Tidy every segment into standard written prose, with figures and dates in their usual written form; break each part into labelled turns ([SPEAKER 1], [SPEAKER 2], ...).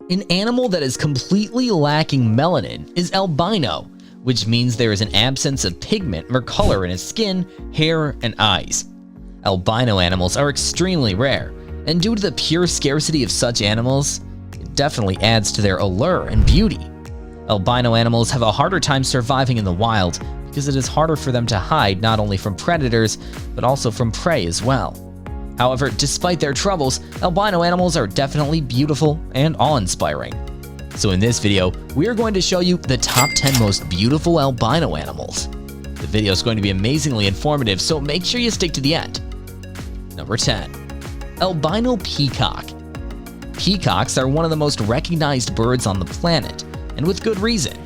[SPEAKER 1] An animal that is completely lacking melanin is albino, which means there is an absence of pigment or color in its skin, hair, and eyes. Albino animals are extremely rare, and due to the pure scarcity of such animals, it definitely adds to their allure and beauty. Albino animals have a harder time surviving in the wild because it is harder for them to hide not only from predators, but also from prey as well. However, despite their troubles, albino animals are definitely beautiful and awe-inspiring. So in this video, we are going to show you the top 10 most beautiful albino animals. The video is going to be amazingly informative, so make sure you stick to the end. Number 10. Albino Peacock. Peacocks are one of the most recognized birds on the planet, and with good reason.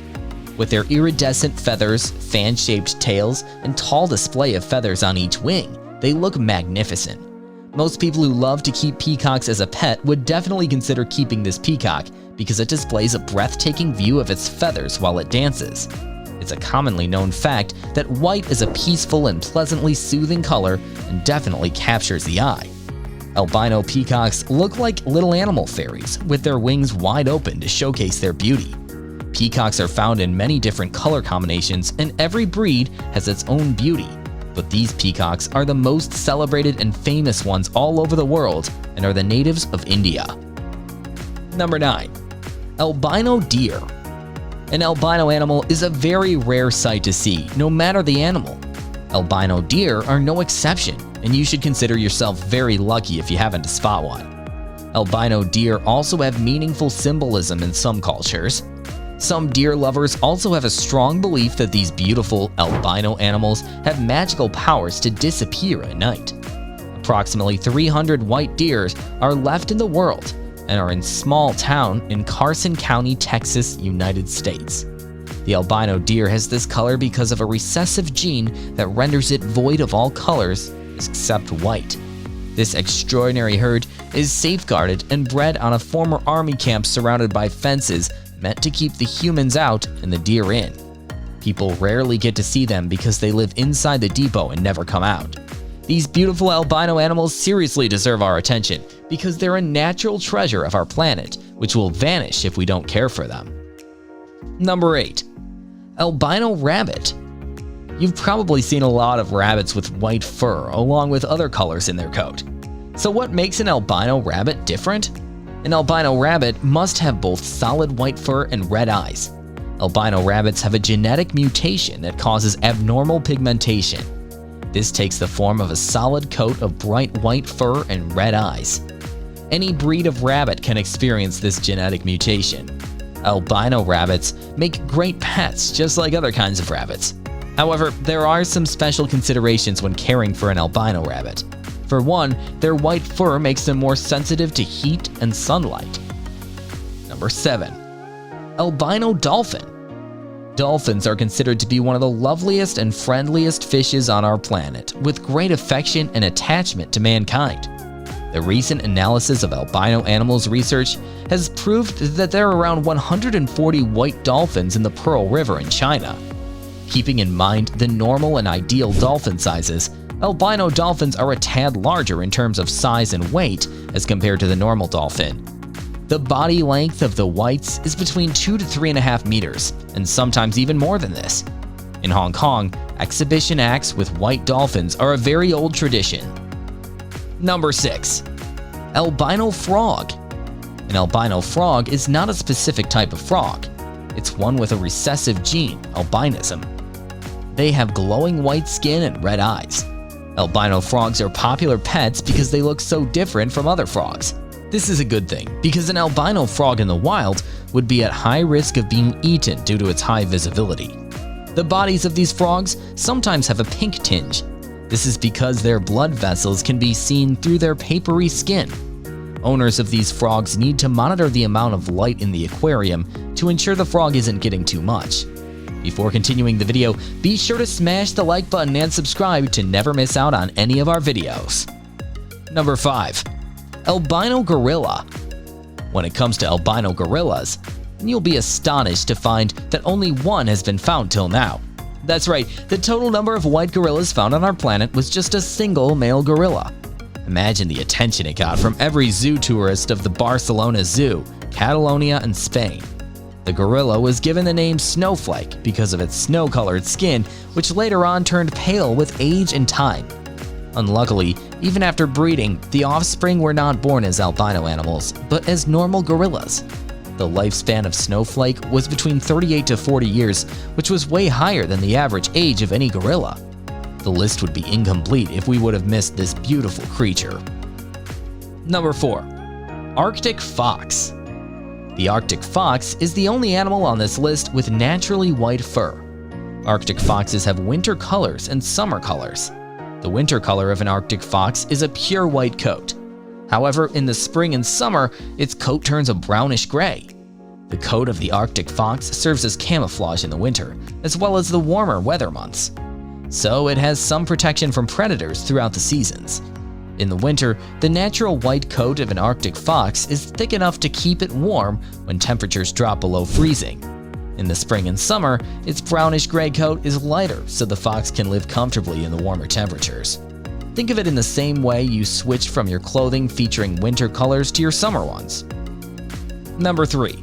[SPEAKER 1] With their iridescent feathers, fan-shaped tails, and tall display of feathers on each wing, they look magnificent. Most people who love to keep peacocks as a pet would definitely consider keeping this peacock because it displays a breathtaking view of its feathers while it dances. It's a commonly known fact that white is a peaceful and pleasantly soothing color and definitely captures the eye. Albino peacocks look like little animal fairies with their wings wide open to showcase their beauty. Peacocks are found in many different color combinations, and every breed has its own beauty. But these peacocks are the most celebrated and famous ones all over the world and are the natives of India. Number 9. Albino Deer. An albino animal is a very rare sight to see, no matter the animal. Albino deer are no exception, and you should consider yourself very lucky if you happen to spot one. Albino deer also have meaningful symbolism in some cultures. Some deer lovers also have a strong belief that these beautiful albino animals have magical powers to disappear at night. Approximately 300 white deer are left in the world and are in small town in Carson County, Texas, United States. The albino deer has this color because of a recessive gene that renders it void of all colors except white. This extraordinary herd is safeguarded and bred on a former army camp surrounded by fences meant to keep the humans out and the deer in. People rarely get to see them because they live inside the depot and never come out. These beautiful albino animals seriously deserve our attention because they're a natural treasure of our planet, which will vanish if we don't care for them. Number 8. Albino Rabbit. You've probably seen a lot of rabbits with white fur along with other colors in their coat. So what makes an albino rabbit different? An albino rabbit must have both solid white fur and red eyes. Albino rabbits have a genetic mutation that causes abnormal pigmentation. This takes the form of a solid coat of bright white fur and red eyes. Any breed of rabbit can experience this genetic mutation. Albino rabbits make great pets just like other kinds of rabbits. However, there are some special considerations when caring for an albino rabbit. For one, their white fur makes them more sensitive to heat and sunlight. Number 7. Albino Dolphin. Dolphins are considered to be one of the loveliest and friendliest fishes on our planet, with great affection and attachment to mankind. The recent analysis of albino animals research has proved that there are around 140 white dolphins in the Pearl River in China. Keeping in mind the normal and ideal dolphin sizes, albino dolphins are a tad larger in terms of size and weight as compared to the normal dolphin. The body length of the whites is between 2 to 3.5 meters, and sometimes even more than this. In Hong Kong, exhibition acts with white dolphins are a very old tradition. Number 6. Albino Frog. An albino frog is not a specific type of frog. It's one with a recessive gene, albinism. They have glowing white skin and red eyes. Albino frogs are popular pets because they look so different from other frogs. This is a good thing because an albino frog in the wild would be at high risk of being eaten due to its high visibility. The bodies of these frogs sometimes have a pink tinge. This is because their blood vessels can be seen through their papery skin. Owners of these frogs need to monitor the amount of light in the aquarium to ensure the frog isn't getting too much. Before continuing the video, be sure to smash the like button and subscribe to never miss out on any of our videos. Number 5. Albino Gorilla. When it comes to albino gorillas, you'll be astonished to find that only one has been found till now. That's right, the total number of white gorillas found on our planet was just a single male gorilla. Imagine the attention it got from every zoo tourist of the Barcelona Zoo Catalonia, and Spain. The gorilla was given the name Snowflake because of its snow-colored skin, which later on turned pale with age and time. Unluckily, even after breeding, the offspring were not born as albino animals, but as normal gorillas. The lifespan of Snowflake was between 38 to 40 years, which was way higher than the average age of any gorilla. The list would be incomplete if we would have missed this beautiful creature. Number 4. Arctic Fox. The Arctic fox is the only animal on this list with naturally white fur. Arctic foxes have winter colors and summer colors. The winter color of an Arctic fox is a pure white coat. However, in the spring and summer, its coat turns a brownish gray. The coat of the Arctic fox serves as camouflage in the winter, as well as the warmer weather months. So it has some protection from predators throughout the seasons. In the winter, the natural white coat of an Arctic fox is thick enough to keep it warm when temperatures drop below freezing. In the spring and summer, its brownish-gray coat is lighter so the fox can live comfortably in the warmer temperatures. Think of it in the same way you switch from your clothing featuring winter colors to your summer ones. Number 3.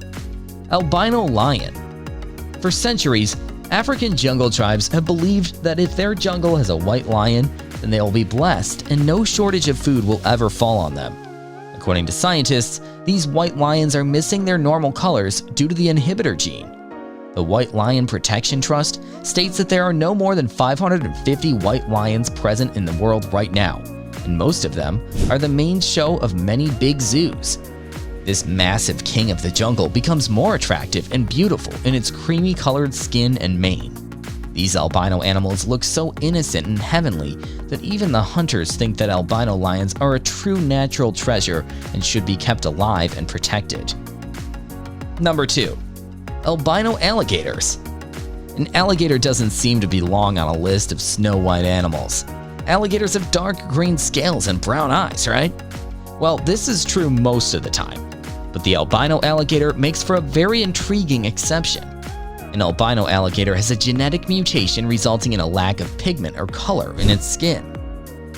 [SPEAKER 1] Albino Lion. For centuries, African jungle tribes have believed that if their jungle has a white lion, then they will be blessed and no shortage of food will ever fall on them. According to scientists, these white lions are missing their normal colors due to the inhibitor gene. The White Lion Protection Trust states that there are no more than 550 white lions present in the world right now, and most of them are the main show of many big zoos. This massive king of the jungle becomes more attractive and beautiful in its creamy colored skin and mane. These albino animals look so innocent and heavenly that even the hunters think that albino lions are a true natural treasure and should be kept alive and protected. Number 2. Albino Alligators. An alligator doesn't seem to belong on a list of snow-white animals. Alligators have dark green scales and brown eyes, right? Well, this is true most of the time, but the albino alligator makes for a very intriguing exception. An albino alligator has a genetic mutation resulting in a lack of pigment or color in its skin.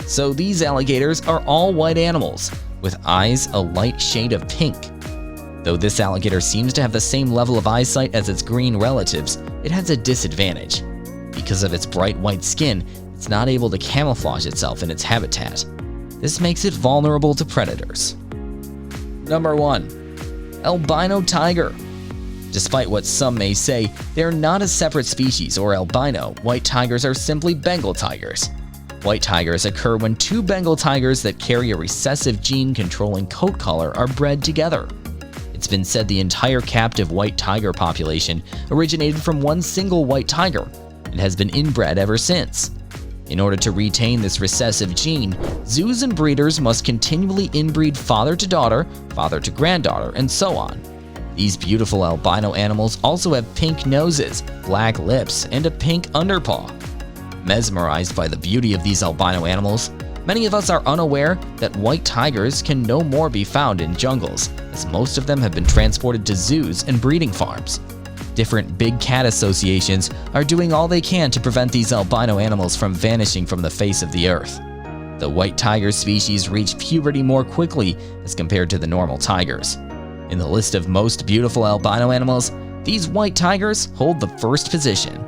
[SPEAKER 1] So these alligators are all white animals, with eyes a light shade of pink. Though this alligator seems to have the same level of eyesight as its green relatives, it has a disadvantage. Because of its bright white skin, it's not able to camouflage itself in its habitat. This makes it vulnerable to predators. Number 1. Albino Tiger. Despite what some may say, they are not a separate species or albino. White tigers are simply Bengal tigers. White tigers occur when two Bengal tigers that carry a recessive gene controlling coat color are bred together. It's been said the entire captive white tiger population originated from one single white tiger and has been inbred ever since. In order to retain this recessive gene, zoos and breeders must continually inbreed father to daughter, father to granddaughter, and so on. These beautiful albino animals also have pink noses, black lips, and a pink underpaw. Mesmerized by the beauty of these albino animals, many of us are unaware that white tigers can no more be found in jungles, as most of them have been transported to zoos and breeding farms. Different big cat associations are doing all they can to prevent these albino animals from vanishing from the face of the earth. The white tiger species reach puberty more quickly as compared to the normal tigers. In the list of most beautiful albino animals, these white tigers hold the first position.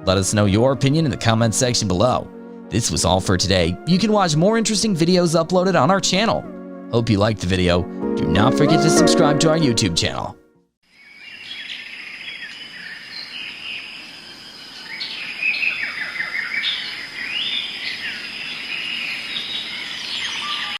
[SPEAKER 1] Let us know your opinion in the comments section below. This was all for today. You can watch more interesting videos uploaded on our channel. Hope you liked the video. Do not forget to subscribe to our YouTube channel.